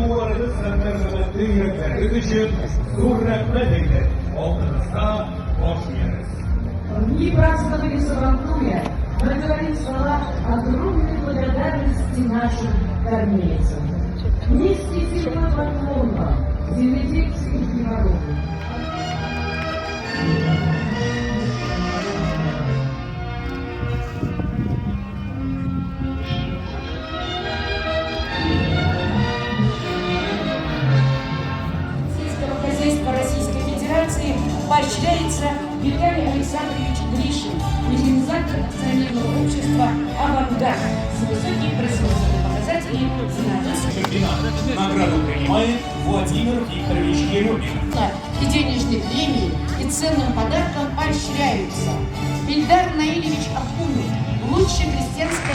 duvarını senden kıymetleri için surretmedikleri olduğunuzda hoş geldiniz. Не праздновали Савантуя, мы говорим слова огромной благодарности нашим кормильцам. Низкий поклон вам, земледельцам и хлеборобам. Сельского хозяйства Российской Федерации поощряется Виталий Александрович Гришин, механизатор акционерного общества «Авангард» за высокие производственные показатели Награду принимает Владимир Викторович Ерюгин. и денежной премии, и ценным подарком поощряются Ильдар Наилевич Акунов, лучший крестьянский